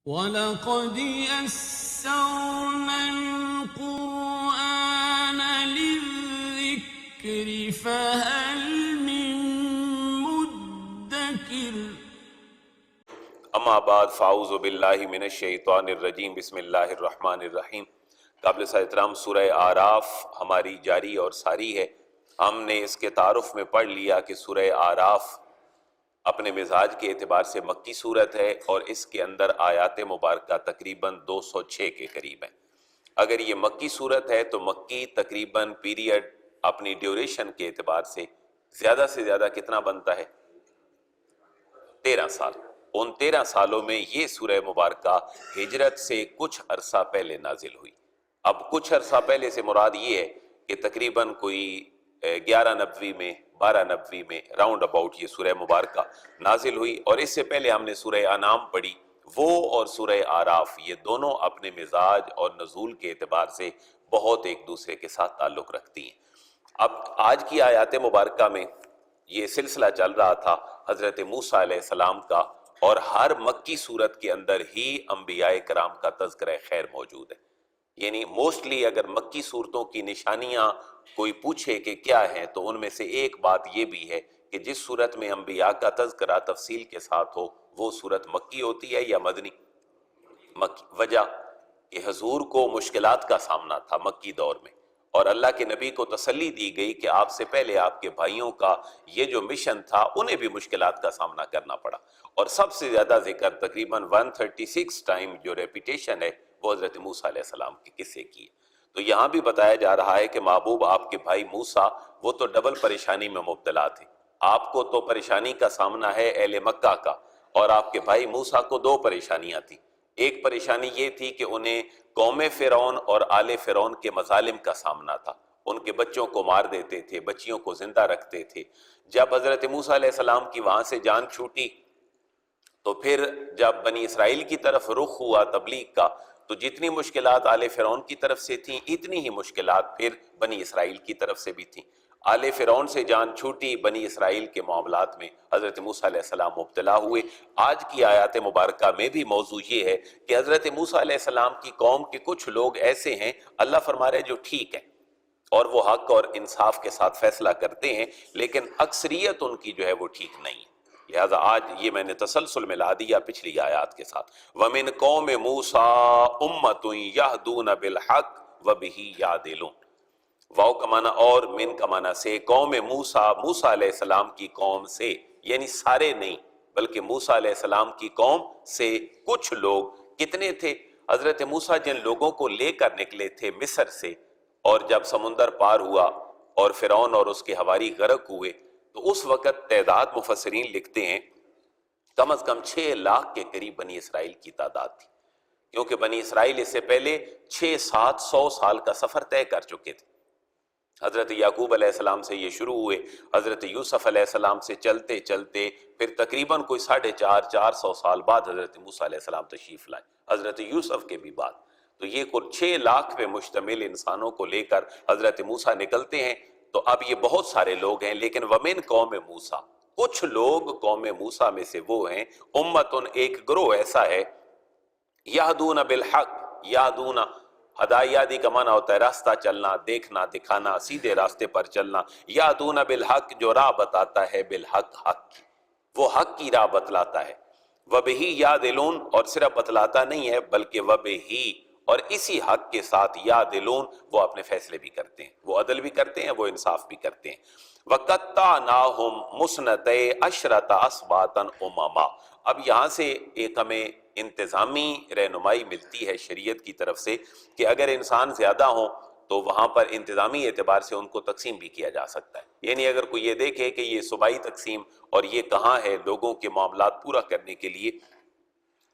وَلَقَدْ يَسَّرْنَا الْقُرْآنَ لِلذِّكْرِ فَهَلْ مِن مُّدَّكِرٍ۔ اما بعد فاعوذ باللہ من الشیطان الرجیم، بسم اللہ الرحمن الرحیم۔ قابل احترام سورہ آراف ہماری جاری اور ساری ہے۔ ہم نے اس کے تعارف میں پڑھ لیا کہ سورہ آراف اپنے مزاج کے اعتبار سے مکی صورت ہے اور اس کے اندر آیات مبارکہ تقریباً 206 کے قریب ہیں۔ اگر یہ مکی صورت ہے تو مکی تقریباً پیریڈ اپنی ڈیوریشن کے اعتبار سے زیادہ کتنا بنتا ہے؟ 13 سال۔ ان 13 سالوں میں یہ سورہ مبارکہ ہجرت سے کچھ عرصہ پہلے نازل ہوئی۔ اب کچھ عرصہ پہلے سے مراد یہ ہے کہ تقریباً کوئی 1190 میں 1290 میں راؤنڈ اباؤٹ یہ سورہ مبارکہ نازل ہوئی، اور اس سے پہلے ہم نے سورہ انعام پڑھی۔ وہ اور سورہ آراف یہ دونوں اپنے مزاج اور نزول کے اعتبار سے بہت ایک دوسرے کے ساتھ تعلق رکھتی ہیں۔ اب آج کی آیات مبارکہ میں یہ سلسلہ چل رہا تھا حضرت موسیٰ علیہ السلام کا، اور ہر مکی صورت کے اندر ہی انبیاء کرام کا تذکرہ خیر موجود ہے۔ یعنی موسٹلی اگر مکی صورتوں کی نشانیاں کوئی پوچھے کہ کیا ہیں تو ان میں سے ایک بات یہ بھی ہے کہ جس صورت میں انبیاء کا تذکرہ تفصیل کے ساتھ ہو وہ صورت مکی ہوتی ہے یا مدنی؟ مکی۔ وجہ کہ حضور کو مشکلات کا سامنا تھا مکی دور میں، اور اللہ کے نبی کو تسلی دی گئی کہ آپ سے پہلے آپ کے بھائیوں کا یہ جو مشن تھا انہیں بھی مشکلات کا سامنا کرنا پڑا، اور سب سے زیادہ ذکر تقریباً 136 ٹائم جو ریپیٹیشن ہے وہ حضرت موسیٰ علیہ السلام کے قصے کی ہے۔ تو یہاں بھی بتایا جا رہا ہے کہ محبوب آپ کے بھائی موسیٰ وہ تو ڈبل پریشانی میں مبتلا تھے۔ آپ کو تو پریشانی کا سامنا ہے اہل مکہ کا، اور آپ کے بھائی موسیٰ کو 2 پریشانیاں تھیں۔ ایک پریشانی یہ تھی کہ انہیں قوم فرعون اور آل فرعون کے مظالم کا سامنا تھا، ان کے بچوں کو مار دیتے تھے، بچیوں کو زندہ رکھتے تھے۔ جب حضرت موسیٰ علیہ السلام کی وہاں سے جان چھوٹی تو پھر جب بنی اسرائیل کی طرف رخ ہوا تبلیغ کا تو جتنی مشکلات آل فرعون کی طرف سے تھیں اتنی ہی مشکلات پھر بنی اسرائیل کی طرف سے بھی تھیں۔ آل فرعون سے جان چھوٹی، بنی اسرائیل کے معاملات میں حضرت موسیٰ علیہ السلام مبتلا ہوئے۔ آج کی آیات مبارکہ میں بھی موضوع یہ ہے کہ حضرت موسیٰ علیہ السلام کی قوم کے کچھ لوگ ایسے ہیں، اللہ فرما رہے جو ٹھیک ہیں اور وہ حق اور انصاف کے ساتھ فیصلہ کرتے ہیں، لیکن اکثریت ان کی جو ہے وہ ٹھیک نہیں ہے۔ لہذا آج یہ میں نے تسلسل ملا دیا پچھلی آیات کے ساتھ۔ وَمِن قَوْمِ مُوسَىٰ أُمَّةٌ يَهْدُونَ بِالْحَقِّ وَبِهِ يَعْدِلُونَ۔ واو کا معنی اور، من کا معنی سے۔ قوم موسیٰ، موسیٰ علیہ السلام کی قوم سے، یعنی سارے نہیں بلکہ موسیٰ علیہ السلام کی قوم سے کچھ لوگ۔ کتنے تھے؟ حضرت موسیٰ جن لوگوں کو لے کر نکلے تھے مصر سے، اور جب سمندر پار ہوا اور فرعون اور اس کے حواری غرق ہوئے تو اس وقت تعداد مفسرین لکھتے ہیں کم از کم 6 لاکھ کے قریب بنی اسرائیل کی تعداد تھی، کیونکہ بنی اسرائیل اس سے پہلے 600-700 سال کا سفر طے کر چکے تھے۔ حضرت یعقوب علیہ السلام سے یہ شروع ہوئے، حضرت یوسف علیہ السلام سے چلتے چلتے پھر تقریباً کوئی 450-400 سال بعد حضرت موسیٰ علیہ السلام تشریف لائے، حضرت یوسف کے بھی بعد۔ تو یہ کل 6 لاکھ پہ مشتمل انسانوں کو لے کر حضرت موسیٰ نکلتے ہیں۔ تو اب یہ بہت سارے لوگ ہیں، لیکن ومن قوم موسیٰ، کچھ لوگ قوم موسیٰ میں سے وہ ہیں، امتن ایک گروہ ایسا ہے، یہدون بالحق، یہدون ہدایادی کا معنی ہوتا ہے راستہ چلنا، دیکھنا، دکھانا، سیدھے راستے پر چلنا۔ یہدون بالحق جو راہ بتاتا ہے، بالحق حق کی، وہ حق کی راہ بتلاتا ہے۔ وبہ یعدلون، اور صرف بتلاتا نہیں ہے بلکہ وبہ، اور اسی حق کے ساتھ یعدلون وہ اپنے فیصلے بھی کرتے ہیں، وہ عدل بھی کرتے ہیں، وہ انصاف بھی کرتے ہیں۔ وَقَطَّعْنَاهُمْ مُثْنَتَيْ عَشْرَةَ أَسْبَاطًا أُمَمًا۔ اب یہاں سے ایک ہمیں انتظامی رہنمائی ملتی ہے شریعت کی طرف سے کہ اگر انسان زیادہ ہوں تو وہاں پر انتظامی اعتبار سے ان کو تقسیم بھی کیا جا سکتا ہے۔ یعنی اگر کوئی یہ دیکھے کہ یہ صوبائی تقسیم اور یہ کہاں ہے لوگوں کے معاملات پورا کرنے کے لیے،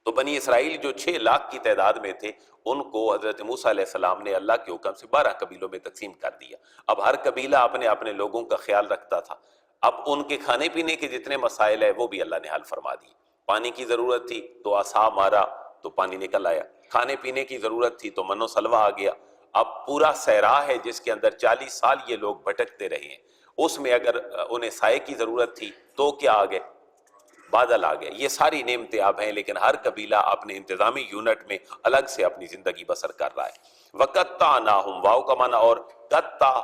تو بنی اسرائیل جو 6 لاکھ کی تعداد میں تھے ان کو حضرت موسیٰ علیہ السلام نے اللہ کے حکم سے 12 قبیلوں میں تقسیم کر دیا۔ اب ہر قبیلہ اپنے اپنے لوگوں کا خیال رکھتا تھا۔ اب ان کے کھانے پینے کے جتنے مسائل ہیں وہ بھی اللہ نے حل فرما دیے۔ پانی کی ضرورت تھی تو عصا مارا تو پانی نکل آیا، کھانے پینے کی ضرورت تھی تو من و سلوہ آ گیا۔ اب پورا صحرا ہے جس کے اندر 40 سال یہ لوگ بھٹکتے رہے ہیں، اس میں اگر انہیں سائے کی ضرورت تھی تو کیا آ گئے؟ بادل آ گئے. یہ ساری نعمتیں اب ہیں، لیکن ہر قبیلہ اپنے انتظامی یونٹ میں الگ سے اپنی زندگی بسر کر رہا ہے. وَقَطَّعْنَاهُمْ واو کا معنی اور قطع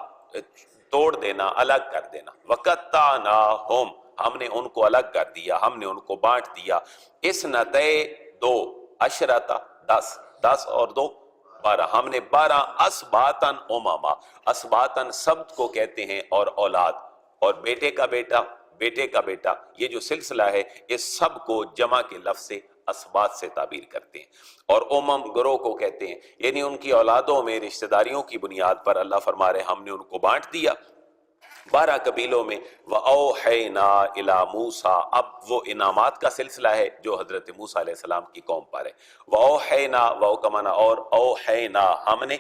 توڑ دینا، الگ کر دینا. وَقَطَّعْنَاهُمْ ہم نے ان کو الگ کر دیا، ہم نے ان کو بانٹ دیا. اثنتَیْ دو، عشرۃ 10، 10 اور 2 12. ہم نے 12 اسباطاً امما، اسباطاً سبت کو کہتے ہیں اور اولاد، اور بیٹے کا بیٹا، بیٹے کا بیٹا، یہ جو سلسلہ ہے اس سب کو جمع کے لفظ سے اسباط سے تعبیر کرتے ہیں. اور گروہ کو کہتے ہیں، یعنی ان کی اولادوں میں رشتہ داریوں کی بنیاد پر اللہ فرما رہے ہم نے ان کو بانٹ دیا 12 قبیلوں میں. وَأَوْحَيْنَا إِلَى مُوسَىٰ، اب وہ انعامات کا سلسلہ ہے جو حضرت موسیٰ علیہ السلام کی قوم پر ہے. وَأَوْحَيْنَا واو کا معنی اور اوحینا، ہم نے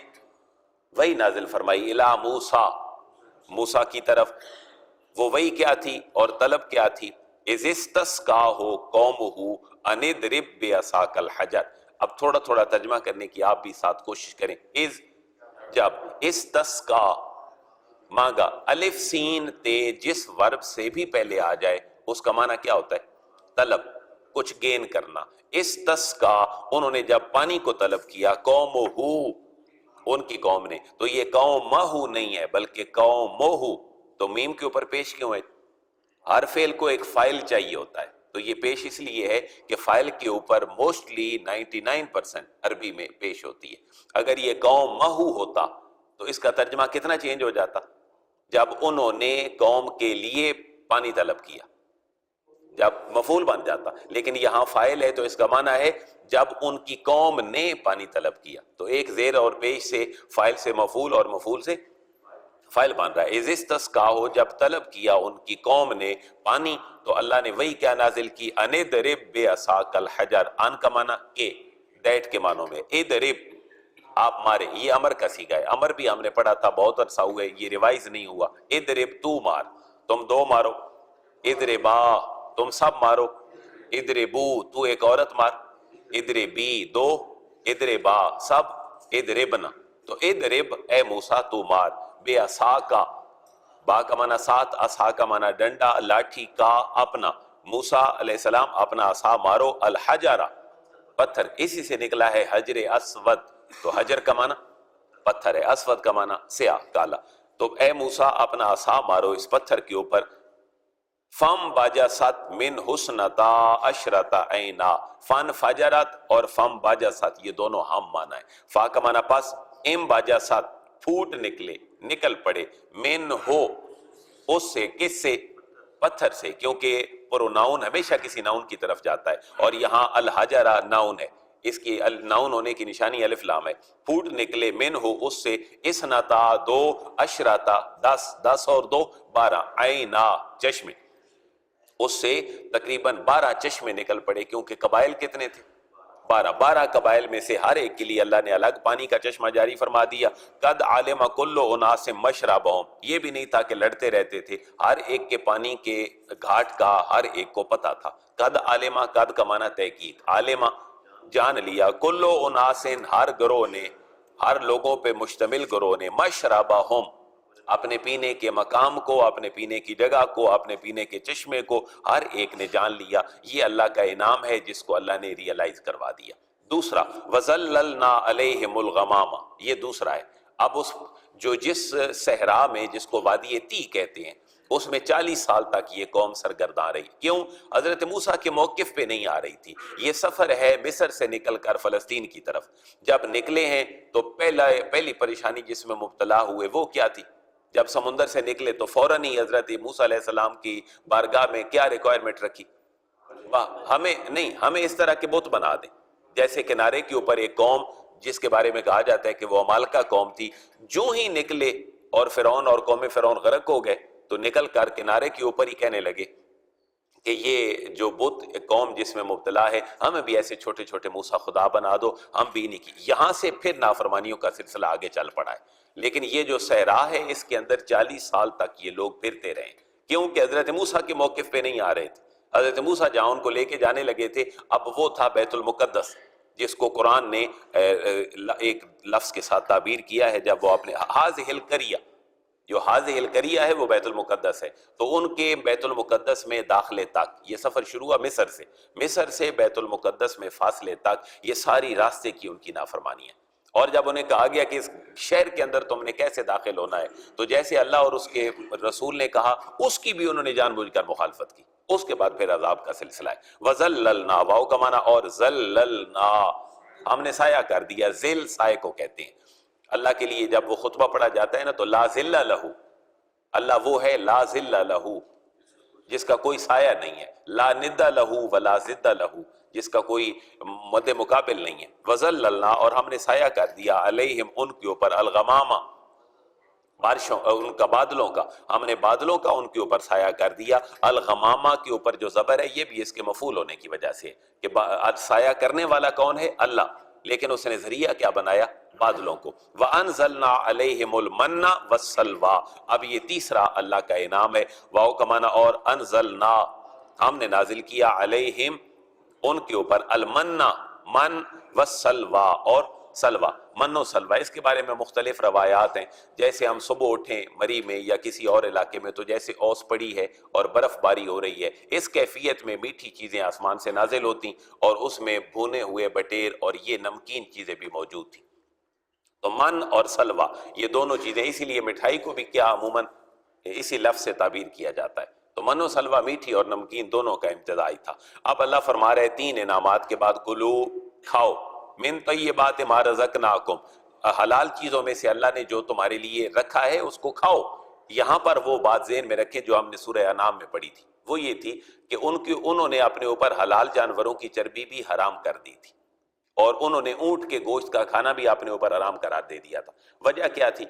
وہی نازل فرمائی إِلَى مُوسَىٰ، موسیٰ کی طرف. وہ وہی کیا تھی اور طلب کیا تھی؟ اِذِ اسْتَسْقَاهُ قَوْمُهُ أَنِ اضْرِبْ بِعَصَاكَ الْحَجَرَ. اب تھوڑا تھوڑا ترجمہ کرنے کی آپ بھی ساتھ کوشش کریں. اذ جب، استسقا مانگا، الف سین تے جس ورب سے بھی پہلے آ جائے اس کا معنی کیا ہوتا ہے؟ طلب، کچھ گین کرنا. استسقا انہوں نے جب پانی کو طلب کیا، قومہ ان کی قوم نے، تو یہ قومہ نہیں ہے بلکہ قومہ. تو میم کے اوپر پیش کیوں ہے؟ ہر فعل کو ایک فائل چاہیے ہوتا ہے، تو یہ پیش اس لیے ہے کہ فائل کے اوپر موسٹلی 99% عربی میں پیش ہوتی ہے. اگر یہ قوم مہو ہوتا تو اس کا ترجمہ کتنا چینج ہو جاتا؟ جب انہوں نے قوم کے لیے پانی طلب کیا، جب مفعول بن جاتا. لیکن یہاں فائل ہے تو اس کا معنی ہے جب ان کی قوم نے پانی طلب کیا. تو ایک زیر اور پیش سے فائل سے مفعول اور مفعول سے فائل بن رہا ہے. اذ استسقاہ جب طلب کیا ان کی قوم نے پانی، تو اللہ نے وہی کیا نازل کی، ان اضرب بعصاک الحجر. ان کا معنی کہ، دیٹ کے معنوں میں. اضرب آپ مارے، یہ امر کا صیغہ ہے. امر بھی ہم نے پڑھا تھا بہت عرصہ ہوئے، یہ ریوائز نہیں ہوا. اضرب تو مار، تم دو مارو. اضربا تم سب مارو. اضربو تو ایک عورت مار. اضربی دو. اضربا سب. اضربنا تو اضرب اے موسیٰ تو مار. بے عصا کا، با کا معنی ساتھ، عصا کا معنی ڈنڈا، لاٹھی کا اپنا. موسیٰ علیہ السلام اپنا عصا مارو. الحجرہ پتھر، اسی سے نکلا ہے حجر اسود. تو حجر کا معنی پتھر ہے، اسود کا معنی سیاہ کالا. تو اے موسیٰ اپنا عصا مارو اس پتھر کے اوپر. فم باجست من حسنتا عشرۃ عینا. فن فجرت اور فم باجست یہ دونوں ہم معنی ہے. فا کا معنی پس، ام باجست پھوٹ نکلے، نکل پڑے. من ہو اس سے، کس سے؟ پتھر سے، کیونکہ پروناؤن ہمیشہ کسی ناؤن کی طرف جاتا ہے، اور یہاں الحجرہ ناؤن ہے، اس کی ناؤن ہونے کی نشانی الف لام ہے. پھوٹ نکلے من ہو اس سے، اسنتا دو، عشرتا 10، 10 اور 2 12، عینا چشمے. اس سے تقریباً 12 چشمے نکل پڑے، کیونکہ قبائل کتنے تھے؟ 12 قبائل میں سے ہر ایک کے لیے اللہ نے الگ پانی کا چشمہ جاری فرما دیا. قد علم کل اناس مشربہم، یہ بھی نہیں تھا کہ لڑتے رہتے تھے، ہر ایک کے پانی کے گھاٹ کا ہر ایک کو پتا تھا. قد علم، قد کا معنی تحقیق، علم جان لیا، کل اناس ہر گروہ نے، ہر لوگوں پہ مشتمل گروہ نے، مشربہم اپنے پینے کے مقام کو، اپنے پینے کی جگہ کو، اپنے پینے کے چشمے کو ہر ایک نے جان لیا. یہ اللہ کا انعام ہے جس کو اللہ نے ریئلائز کروا دیا. دوسرا وَظَلَّلْنَا عَلَيْهِمُ الْغَمَامَ، یہ دوسرا ہے. اب جس صحرا میں، جس کو وادی تی کہتے ہیں، اس میں 40 سال تک یہ قوم سرگرداں رہی. کیوں؟ حضرت موسیٰ کے موقف پہ نہیں آ رہی تھی. یہ سفر ہے مصر سے نکل کر فلسطین کی طرف. جب نکلے ہیں تو پہلی پریشانی جس میں مبتلا ہوئے وہ کیا تھی؟ جب سمندر سے نکلے تو فوراً ہی حضرت موسیٰ علیہ السلام کی بارگاہ میں کیا ریکوائرمنٹ رکھی؟ ہمیں اس طرح کے بت بنا دیں. جیسے کنارے کے اوپر ایک قوم جس کے بارے میں کہا جاتا ہے کہ وہ عمالقہ قوم تھی، جو ہی نکلے اور فرعون اور قوم فرعون غرق ہو گئے تو نکل کر کنارے کے اوپر ہی کہنے لگے کہ یہ جو بت قوم جس میں مبتلا ہے، ہمیں بھی ایسے چھوٹے چھوٹے موسیٰ خدا بنا دو، ہم بھی نہیں کی. یہاں سے پھر نافرمانیوں کا سلسلہ آگے چل پڑا ہے. لیکن یہ جو صحرا ہے اس کے اندر 40 سال تک یہ لوگ پھرتے رہے. کیونکہ حضرت موسیٰ کے موقف پہ نہیں آ رہے تھے. حضرت موسیٰ جہاں ان کو لے کے جانے لگے تھے، اب وہ تھا بیت المقدس، جس کو قرآن نے ایک لفظ کے ساتھ تعبیر کیا ہے جب وہ اپنے حاذہ القریہ، جو حاضر القریہ ہے وہ بیت المقدس ہے، تو ان کے بیت المقدس میں داخلے تک یہ سفر شروع ہوا مصر سے بیت المقدس میں فاصلے تک یہ ساری راستے کی ان کی نافرمانی ہے۔ اور جب انہیں کہا گیا کہ اس شہر کے اندر تم نے کیسے داخل ہونا ہے، تو جیسے اللہ اور اس کے رسول نے کہا اس کی بھی انہوں نے جان بوجھ کر مخالفت کی۔ اس کے بعد پھر عذاب کا سلسلہ ہے۔ وَذَلَّلْنَا، واو کا معنی اور ذللنا، ہم نے سایہ کر دیا، ذل سائے کو کہتے ہیں۔ اللہ کے لیے جب وہ خطبہ پڑھا جاتا ہے نا تو لا ذل لہ، اللہ وہ ہے لا ذل لہ جس کا کوئی سایہ نہیں ہے، لا ند لہ ولا ضد لہ جس کا کوئی مد مقابل نہیں ہے۔ وَذَلَّلْنَا، اور ہم نے سایہ کر دیا، علیہم ان کے اوپر، الغمامہ بارشوں، ان کا بادلوں کا، ہم نے بادلوں کا ان کے اوپر سایہ کر دیا۔ الغمامہ کے اوپر جو زبر ہے یہ بھی اس کے مفعول ہونے کی وجہ سے کہ سایہ کرنے والا کون ہے؟ اللہ، لیکن اس نے ذریعہ کیا بنایا؟ بادلوں کو۔ وَأَنزَلْنَا عَلَيْهِمُ الْمَنَّ وَالسَّلْوَىٰ، اب یہ تیسرا اللہ کا انعام ہے۔ واو کا معنی اور، انزلنا ہم نے نازل کیا، علیہم ان کے اوپر، المنّ من والسلویٰ اور سلوہ، من و سلوہ، اس کے بارے میں مختلف روایات ہیں۔ جیسے ہم صبح اٹھیں مری میں یا کسی اور علاقے میں تو جیسے اوس پڑی ہے اور برف باری ہو رہی ہے، اس کیفیت میں میٹھی چیزیں آسمان سے نازل ہوتی اور اس میں بھونے ہوئے بٹیر اور یہ نمکین چیزیں بھی موجود تھیں۔ تو من اور سلوہ یہ دونوں چیزیں، اسی لیے مٹھائی کو بھی کیا عموماً اسی لفظ سے تعبیر کیا جاتا ہے۔ تو من و سلوہ میٹھی اور نمکین دونوں کا امتزاج تھا۔ اب اللہ فرما رہے تین انعامات کے بعد، کلو کھاؤ، من طیبات ما رزقناکم، حلال چیزوں میں سے اللہ نے جو تمہارے لیے رکھا ہے اس کو کھاؤ۔ یہاں پر وہ بات ذہن میں رکھیں جو ہم نے سورہ انعام میں پڑھی تھی، وہ یہ تھی کہ انہوں نے اپنے اوپر حلال جانوروں کی چربی بھی حرام کر دی تھی، اور انہوں نے اونٹ کے گوشت کا کھانا بھی اپنے اوپر حرام قرار دے دیا تھا۔ وجہ کیا تھی؟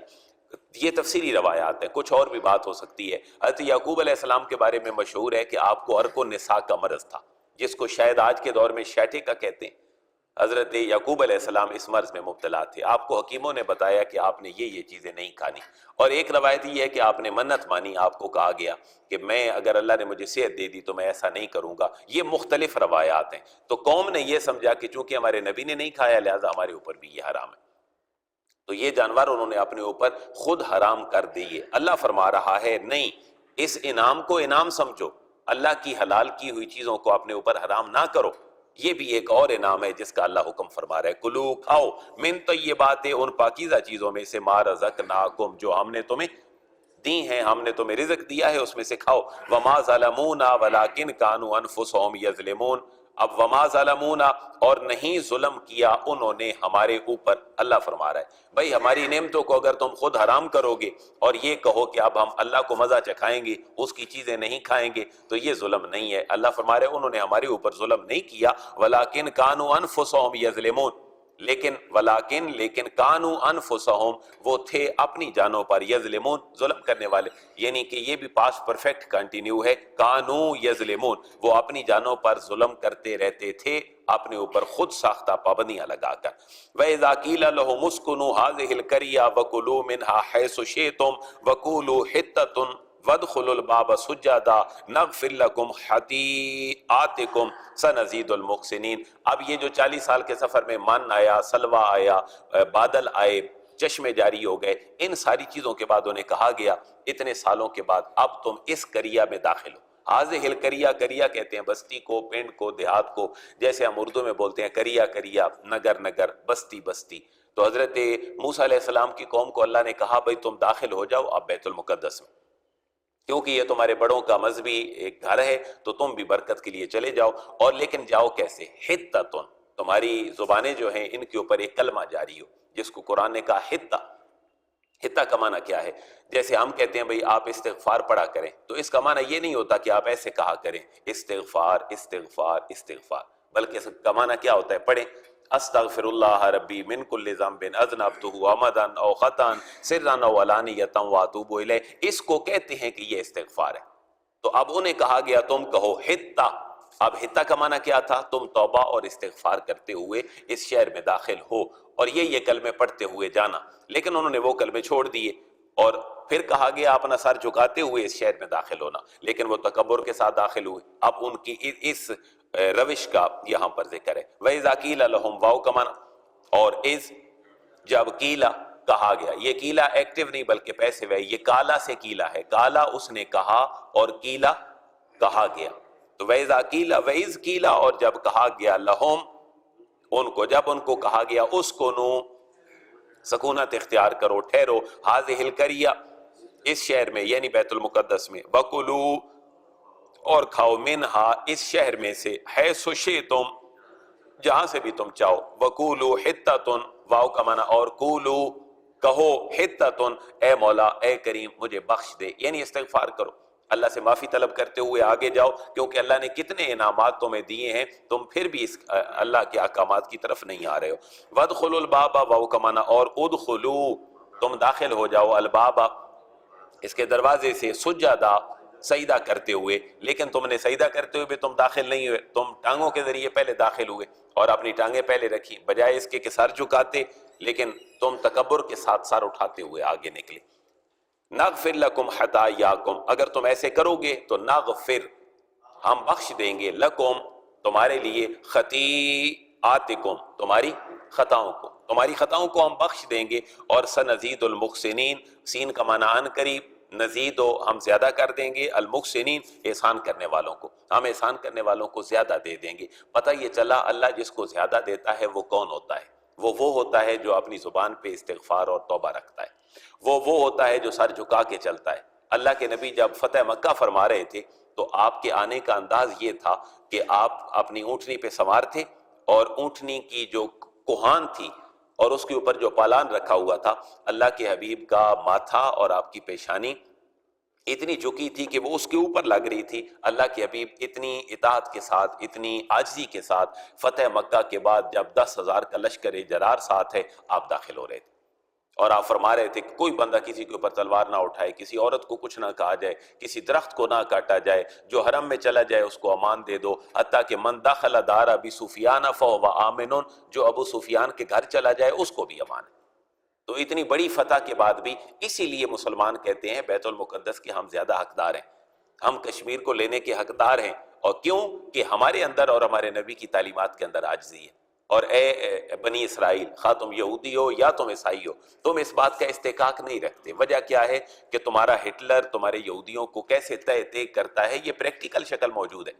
یہ تفسیری روایات ہیں، کچھ اور بھی بات ہو سکتی ہے۔ حضرت یعقوب علیہ السلام کے بارے میں مشہور ہے کہ آپ کو عرق النساء کا مرض تھا، جس کو شاید آج کے دور میں شیٹے کا کہتے ہیں۔ حضرت یعقوب علیہ السلام اس مرض میں مبتلا تھے، آپ کو حکیموں نے بتایا کہ آپ نے یہ چیزیں نہیں کھانی، اور ایک روایت یہ ہے کہ آپ نے منت مانی، آپ کو کہا گیا کہ میں اگر اللہ نے مجھے صحت دے دی تو میں ایسا نہیں کروں گا۔ یہ مختلف روایات ہیں۔ تو قوم نے یہ سمجھا کہ چونکہ ہمارے نبی نے نہیں کھایا لہذا ہمارے اوپر بھی یہ حرام ہے، تو یہ جانور انہوں نے اپنے اوپر خود حرام کر دیے۔ اللہ فرما رہا ہے نہیں، اس انعام کو انعام سمجھو، اللہ کی حلال کی ہوئی چیزوں کو اپنے اوپر حرام نہ کرو۔ یہ بھی ایک اور انعام ہے جس کا اللہ حکم فرما رہا ہے، کلو کھاؤ، من طیبات ان پاکیزہ چیزوں میں سے، ما رزقناکم جو ہم نے تمہیں دی ہیں، ہم نے تمہیں رزق دیا ہے اس میں سے کھاؤ۔ وما ظلمونا ولکن کانوا انفسهم یظلمون، اب وما ظلمونا اور نہیں ظلم کیا انہوں نے ہمارے اوپر۔ اللہ فرما رہا ہے بھائی ہماری نعمتوں کو اگر تم خود حرام کرو گے اور یہ کہو کہ اب ہم اللہ کو مزہ چکھائیں گے، اس کی چیزیں نہیں کھائیں گے، تو یہ ظلم نہیں ہے۔ اللہ فرما رہے انہوں نے ہمارے اوپر ظلم نہیں کیا، ولیکن کانوا انفسهم یظلمون، لیکن کانو انفسہم وہ تھے اپنی جانوں پر، یظلمون ظلم کرنے والے، یعنی کہ یہ بھی پاسٹ پرفیکٹ کنٹینیو ہے، کانو یظلمون وہ اپنی جانوں پر ظلم کرتے رہتے تھے، اپنے اوپر خود ساختہ پابندیاں لگا کر۔ وَإِذَا قِيلَ لَهُمُ اسْكُنُوا هَٰذِهِ الْقَرْيَةَ وَكُلُوا مِنْهَا حَيْثُ شِئْتُمْ وَقُولُوا حِطَّةٌ وَادْخُلُوا الْبَابَ سُجَّدًا نَغْفِرْ لَكُمْ خَطِیئَاتِکُمْ سَنَزِیدُ الْمُحْسِنِینَ۔ اب یہ جو 40 سال کے سفر میں من آیا، سلوہ آیا، بادل آئے، چشمے جاری ہو گئے، ان ساری چیزوں کے بعد انہیں کہا گیا اتنے سالوں کے بعد اب تم اس قریہ میں داخل ہو۔ حاضر القریہ، قریہ کہتے ہیں بستی کو، پنڈ کو، دیہات کو، جیسے ہم اردو میں بولتے ہیں قریہ قریہ، نگر نگر، بستی بستی۔ تو حضرت موسیٰ علیہ السلام کی قوم کو اللہ نے کہا بھئی تم داخل ہو جاؤ اب بیت المقدس میں، کیونکہ یہ تمہارے بڑوں کا مذہبی ایک گھر ہے، تو تم بھی برکت کے لیے چلے جاؤ، اور لیکن جاؤ کیسے؟ حتتن، تمہاری زبانیں جو ہیں ان کے اوپر ایک کلمہ جاری ہو، جس کو قرآن نے کہا حتہ۔ حتہ کا معنی کیا ہے؟ جیسے ہم کہتے ہیں بھئی آپ استغفار پڑھا کریں، تو اس کا معنی یہ نہیں ہوتا کہ آپ ایسے کہا کریں استغفار استغفار استغفار، بلکہ اس کا معنی کیا ہوتا ہے؟ پڑھیں استغفر اللہ ربی من کل ذنب اذنبتہ عمدا او خطا سرا او علانیۃ واتوب الیہ، اس کو کہتے ہیں کہ یہ استغفار ہے۔ تو اب انہیں کہا گیا تم کہو حتہ۔ اب حتہ کا معنی کیا تھا؟ تم توبہ اور استغفار کرتے ہوئے اس شہر میں داخل ہو اور یہ کلمے پڑھتے ہوئے جانا، لیکن انہوں نے وہ کلمے چھوڑ دیے، اور پھر کہا گیا اپنا سر جھکاتے ہوئے اس شہر میں داخل ہونا، لیکن وہ تکبر کے ساتھ داخل ہوئے۔ اب ان کی اس روش کا یہاں پر ذکر ہے۔ وَإِذَا قِيلَ لَهُمْ، واو کا معنی اور از، جب قیلا کہا گیا. یہ قیلا ایکٹیو نہیں بلکہ پیسو ہے. یہ کالا سے قیلا ہے. کالا اس نے کہا اور قیلا کہا گیا. تو وَإِذَا قِيلَ وَإِذْ قِيلَ اور جب کہا گیا لَهُمْ ان کو, جب ان کو کہا گیا اسکنوا سکونت اختیار کرو, ٹھہرو, هذه القرية اس شہر میں یعنی بیت المقدس میں, وَكُلُوا اور کھاؤ, منها اس شہر میں سے, حیث شئتم جہاں سے بھی تم چاہو, وَقُولُوا حِطَّةٌ واو کا معنی اور قولوا کہو, حِطَّةٌ اے مولا اے کریم مجھے بخش دے, یعنی استغفار کرو, اللہ سے معافی طلب کرتے ہوئے آگے جاؤ, کیونکہ اللہ نے کتنے انعامات تمہیں دیے ہیں, تم پھر بھی اس اللہ کے احکامات کی طرف نہیں آ رہے ہو. وَادْخُلُوا الْبَابَ واو کا معنی اور ادخلوا تم داخل ہو جاؤ, الباب اس کے دروازے سے, سجدہ سجدہ کرتے ہوئے, لیکن تم نے سجدہ کرتے ہوئے بھی تم داخل نہیں ہوئے, تم ٹانگوں کے ذریعے پہلے داخل ہوئے اور اپنی ٹانگیں پہلے رکھی, بجائے اس کے کہ سر جھکاتے, لیکن تم تکبر کے ساتھ سر اٹھاتے ہوئے آگے نکلے. نغفر لکم خطایاکم اگر تم ایسے کرو گے تو نغفر ہم بخش دیں گے, لکم تمہارے لیے, خطیئاتکم تمہاری خطاؤں کو, تمہاری خطاؤں کو ہم بخش دیں گے. اور سنزید المحسنین سین کا معنی ان قریب, نزید و ہم زیادہ کر دیں گے, المحسنین احسان کرنے والوں کو, ہم احسان کرنے والوں کو زیادہ دے دیں گے. پتہ یہ چلا اللہ جس کو زیادہ دیتا ہے وہ کون ہوتا ہے؟ وہ ہوتا ہے جو اپنی زبان پہ استغفار اور توبہ رکھتا ہے, وہ ہوتا ہے جو سر جھکا کے چلتا ہے. اللہ کے نبی جب فتح مکہ فرما رہے تھے تو آپ کے آنے کا انداز یہ تھا کہ آپ اپنی اونٹنی پہ سوار تھے, اور اونٹنی کی جو کوہان تھی اور اس کے اوپر جو پالان رکھا ہوا تھا, اللہ کے حبیب کا ماتھا اور آپ کی پیشانی اتنی جھکی تھی کہ وہ اس کے اوپر لگ رہی تھی. اللہ کے حبیب اتنی اطاعت کے ساتھ, اتنی عاجزی کے ساتھ فتح مکہ کے بعد جب 10,000 کا لشکر جرار ساتھ ہے آپ داخل ہو رہے تھے, اور آپ فرما رہے تھے کہ کوئی بندہ کسی کے اوپر تلوار نہ اٹھائے, کسی عورت کو کچھ نہ کہا جائے, کسی درخت کو نہ کاٹا جائے, جو حرم میں چلا جائے اس کو امان دے دو, حتیٰ کہ من دخل دار ابی سفیان فہو آمن, جو ابو سفیان کے گھر چلا جائے اس کو بھی امان ہے. تو اتنی بڑی فتح کے بعد بھی اسی لیے مسلمان کہتے ہیں بیت المقدس کے ہم زیادہ حقدار ہیں, ہم کشمیر کو لینے کے حقدار ہیں. اور کیوں کہ ہمارے اندر اور ہمارے نبی کی تعلیمات کے اندر عاجزی ہے. اور اے بنی اسرائیل, خواہ تم یہودی ہو یا تم عیسائی ہو, تم اس بات کا استحقاق نہیں رکھتے. وجہ کیا ہے کہ تمہارا ہٹلر تمہارے یہودیوں کو کیسے تہ کرتا ہے, یہ پریکٹیکل شکل موجود ہے.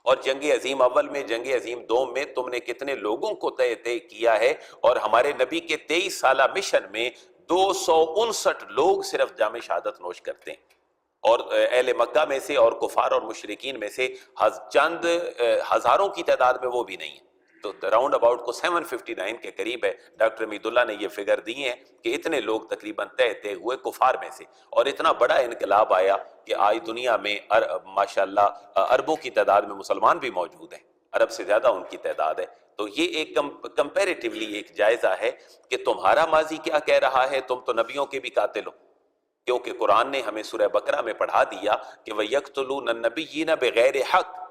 اور جنگ عظیم اول میں, جنگ عظیم دوم میں تم نے کتنے لوگوں کو تہ کیا ہے, اور ہمارے نبی کے 23 سالہ مشن میں 259 لوگ صرف جام شہادت نوش کرتے ہیں, اور اہل مکہ میں سے اور کفار اور مشرکین میں سے چند ہزاروں کی تعداد میں وہ بھی نہیں ہیں. تو راؤنڈ اباؤٹ کو 759 کے قریب ہے. ڈاکٹر امید اللہ نے یہ فگر دی ہیں کہ اتنے لوگ تقریباً تہ ہوئے کفار میں سے, اور اتنا بڑا انقلاب آیا کہ آج دنیا میں ماشاءاللہ اربوں کی تعداد میں مسلمان بھی موجود ہیں, عرب سے زیادہ ان کی تعداد ہے. تو یہ ایک کمپیریٹیولی ایک جائزہ ہے کہ تمہارا ماضی کیا کہہ رہا ہے, تم تو نبیوں کے بھی قاتل ہو, کیونکہ قرآن نے ہمیں سورہ بقرہ میں پڑھا دیا کہ وَيَقْتُلُونَ النَّبِيِّينَ بِغَيْرِ حَقٍّ,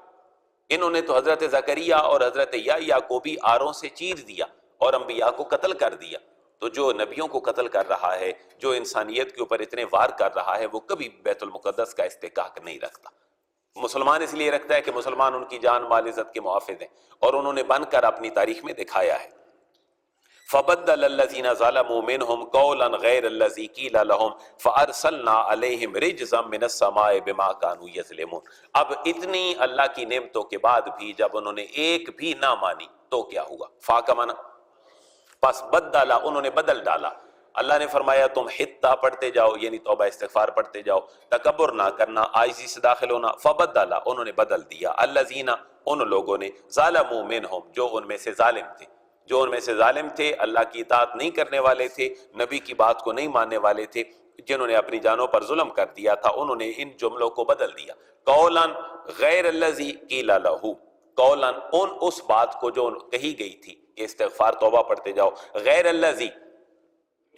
انہوں نے تو حضرت زکریا اور حضرت یحییٰ کو بھی آروں سے چیر دیا اور انبیاء کو قتل کر دیا. تو جو نبیوں کو قتل کر رہا ہے, جو انسانیت کے اوپر اتنے وار کر رہا ہے, وہ کبھی بیت المقدس کا استحقاق نہیں رکھتا. مسلمان اس لیے رکھتا ہے کہ مسلمان ان کی جان مال عزت کے محافظ ہیں, اور انہوں نے بن کر اپنی تاریخ میں دکھایا ہے. فَبَدَّلَ الَّذِينَ ظَلَمُوا مِنْهُمْ قَوْلًا غَيْرَ الَّذِي قِيلَ لَهُمْ فَأَرْسَلْنَا عَلَيْهِمْ رِجْزًا مِنَ السَّمَاءِ بِمَا كَانُوا يَظْلِمُونَ. اب اتنی اللہ کی نعمتوں کے بعد بھی جب انہوں نے ایک بھی نہ مانی تو کیا ہوا؟ فا کا معنی پس بدلا, انہوں نے بدل ڈالا. اللہ نے فرمایا تم حتہ پڑھتے جاؤ, یعنی توبہ استغفار پڑھتے جاؤ, تکبر نہ کرنا, عاجزی سے داخل ہونا. فبدلا, انہوں نے بدل دیا, الذین ان لوگوں نے, ظالموا منہم جو ان میں سے ظالم تھے, جو ان میں سے ظالم تھے, اللہ کی اطاعت نہیں کرنے والے تھے, نبی کی بات کو نہیں ماننے والے تھے, جنہوں نے اپنی جانوں پر ظلم کر دیا تھا, انہوں نے ان جملوں کو بدل دیا. قولا غیر الذی قیل لہ, قولا ان اس بات کو جو کہی گئی تھی کہ استغفار توبہ پڑھتے جاؤ, غیر الذی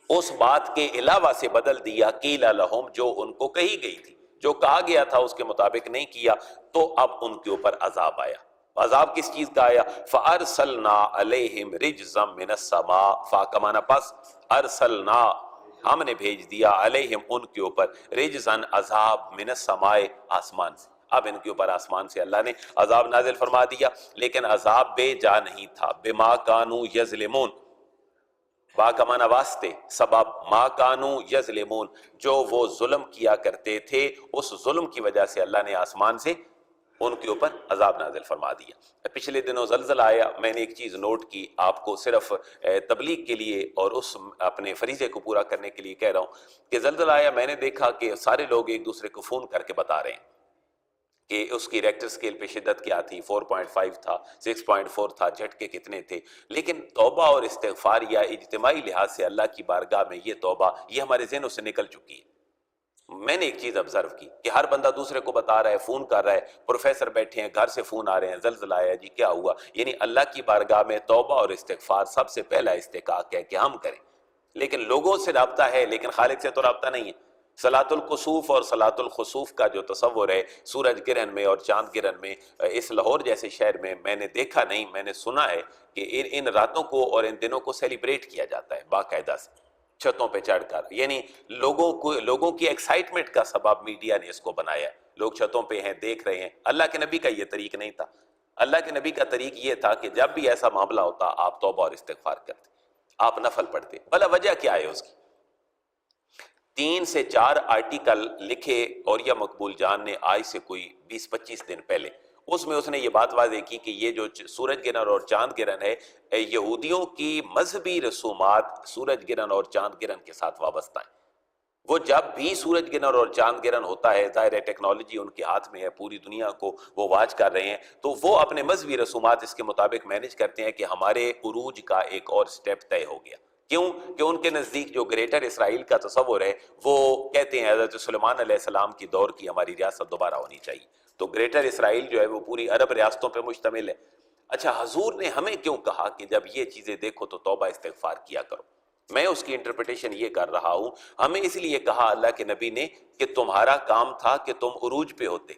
اس بات کے علاوہ سے بدل دیا, قیل لہم جو ان کو کہی گئی تھی, جو کہا گیا تھا اس کے مطابق نہیں کیا, تو اب ان کے اوپر عذاب آیا. عذاب کس چیز کا آیا؟ فَأَرْسَلْنَا عَلَيْهِمْ رِجْزًا مِنَ السَّمَاءِ, فا کا معنی پس, ارسلنا ہم نے بھیج دیا, علیہم ان کے اوپر, رجزن عذاب, من السماء آسمان سے. اب ان کے اوپر آسمان سے اللہ نے عذاب نازل فرما دیا, لیکن عذاب بے جا نہیں تھا, بما کانوا یظلمون, با کا معنی واسطے، سبب، ما کانو یظلمون، جو وہ ظلم کیا کرتے تھے، اس ظلم کی وجہ سے اللہ نے آسمان سے ان کے اوپر عذاب نازل فرما دیا۔ پچھلے دنوں زلزلہ آیا، میں نے ایک چیز نوٹ کی، آپ کو صرف تبلیغ کے لیے اور اس اپنے فریضے کو پورا کرنے کے لیے کہہ رہا ہوں کہ زلزلہ آیا، میں نے دیکھا کہ سارے لوگ ایک دوسرے کو فون کر کے بتا رہے ہیں کہ اس کی ریکٹر سکیل پہ شدت کیا تھی، 4.5 تھا، 6.4 تھا، جھٹکے کتنے تھے۔ لیکن توبہ اور استغفار یا اجتماعی لحاظ سے اللہ کی بارگاہ میں یہ توبہ، یہ ہمارے ذہنوں سے نکل چکی ہے۔ میں نے ایک چیز آبزرو کی کہ ہر بندہ دوسرے کو بتا رہا ہے، فون کر رہا ہے، پروفیسر بیٹھے ہیں، گھر سے فون آ رہے ہیں، زلزلہ آیا جی، کیا ہوا؟ یعنی اللہ کی بارگاہ میں توبہ اور استغفار سب سے پہلا استحقاق ہے کہ ہم کریں۔ لیکن لوگوں سے رابطہ ہے، لیکن خالق سے تو رابطہ نہیں ہے۔ صلاۃ الکسوف اور صلاۃ الخسوف کا جو تصور ہے سورج گرہن میں اور چاند گرہن میں، اس لاہور جیسے شہر میں نے دیکھا نہیں، میں نے سنا ہے کہ ان راتوں کو اور ان دنوں کو سیلیبریٹ کیا جاتا ہے باقاعدہ سے، چھتوں پہ چڑھ کر۔ یعنی لوگوں کی ایکسائٹمنٹ کا سبب میڈیا نے اس کو بنایا ہے، لوگ چھتوں پہ ہیں، دیکھ رہے ہیں۔ اللہ کے نبی کا یہ طریق نہیں تھا۔ اللہ کے نبی کا طریق یہ تھا کہ جب بھی ایسا معاملہ ہوتا آپ توبہ اور استغفار کرتے، آپ نفل پڑھتے۔ بھلا وجہ کیا ہے اس کی؟ 3 سے 4 آرٹیکل لکھے اور یا مقبول جان نے آج سے کوئی 20-25 دن پہلے، اس میں اس نے یہ بات واضح کی کہ یہ جو سورج گرہن اور چاند گرہن ہے، یہودیوں کی مذہبی رسومات سورج گرہن اور چاند گرہن کے ساتھ وابستہ ہیں۔ وہ جب بھی سورج گرہن اور چاند گرہن ہوتا ہے، ظاہر ہے ٹیکنالوجی ان کے ہاتھ میں ہے، پوری دنیا کو وہ واچ کر رہے ہیں، تو وہ اپنے مذہبی رسومات اس کے مطابق مینیج کرتے ہیں کہ ہمارے عروج کا ایک اور سٹیپ طے ہو گیا۔ کیوں؟ کہ ان کے نزدیک جو گریٹر اسرائیل کا تصور ہے، وہ کہتے ہیں حضرت سلیمان علیہ السلام کی دور کی ہماری ریاست دوبارہ ہونی چاہیے، تو گریٹر اسرائیل جو ہے وہ پوری عرب ریاستوں پہ مشتمل ہے۔ اچھا، حضور نے ہمیں کیوں کہا کہ جب یہ چیزیں دیکھو تو توبہ استغفار کیا کرو؟ میں اس کی انٹرپریٹیشن یہ کر رہا ہوں، ہمیں اس لیے کہا اللہ کے نبی نے کہ تمہارا کام تھا کہ تم عروج پہ ہوتے،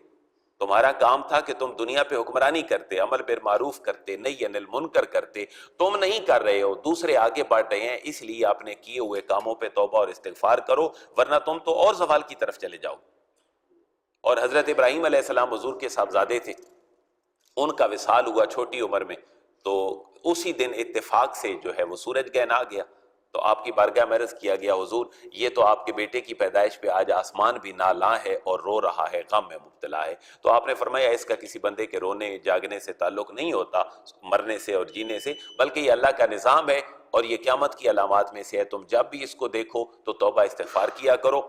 تمہارا کام تھا کہ تم دنیا پہ حکمرانی کرتے، امر بالمعروف کرتے، نہی عن المنکر کرتے، تم نہیں کر رہے ہو، دوسرے آگے بڑھ رہے ہیں، اس لیے اپنے کیے ہوئے کاموں پہ توبہ اور استغفار کرو، ورنہ تم تو اور زوال کی طرف چلے جاؤ۔ اور حضرت ابراہیم علیہ السلام حضور کے صاحبزادے تھے، ان کا وصال ہوا چھوٹی عمر میں، تو اسی دن اتفاق سے جو ہے وہ سورج گہن آ گیا، تو آپ کی بارگاہ میں عرض کیا گیا حضور یہ تو آپ کے بیٹے کی پیدائش پہ آج آسمان بھی نالاں ہے اور رو رہا ہے، غم میں مبتلا ہے۔ تو آپ نے فرمایا اس کا کسی بندے کے رونے جاگنے سے تعلق نہیں ہوتا، مرنے سے اور جینے سے، بلکہ یہ اللہ کا نظام ہے اور یہ قیامت کی علامات میں سے ہے۔ تم جب بھی اس کو دیکھو تو توبہ استغفار کیا کرو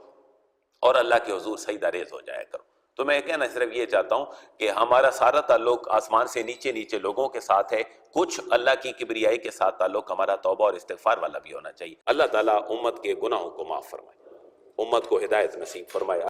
اور اللہ کے حضور سجدہ ریز ہو جایا کرو۔ تو میں کہنا صرف یہ چاہتا ہوں کہ ہمارا سارا تعلق آسمان سے نیچے نیچے لوگوں کے ساتھ ہے، کچھ اللہ کی کبریائی کے ساتھ تعلق ہمارا توبہ اور استغفار والا بھی ہونا چاہیے۔ اللہ تعالیٰ امت کے گناہوں کو معاف فرمائے، امت کو ہدایت نصیب فرمائے۔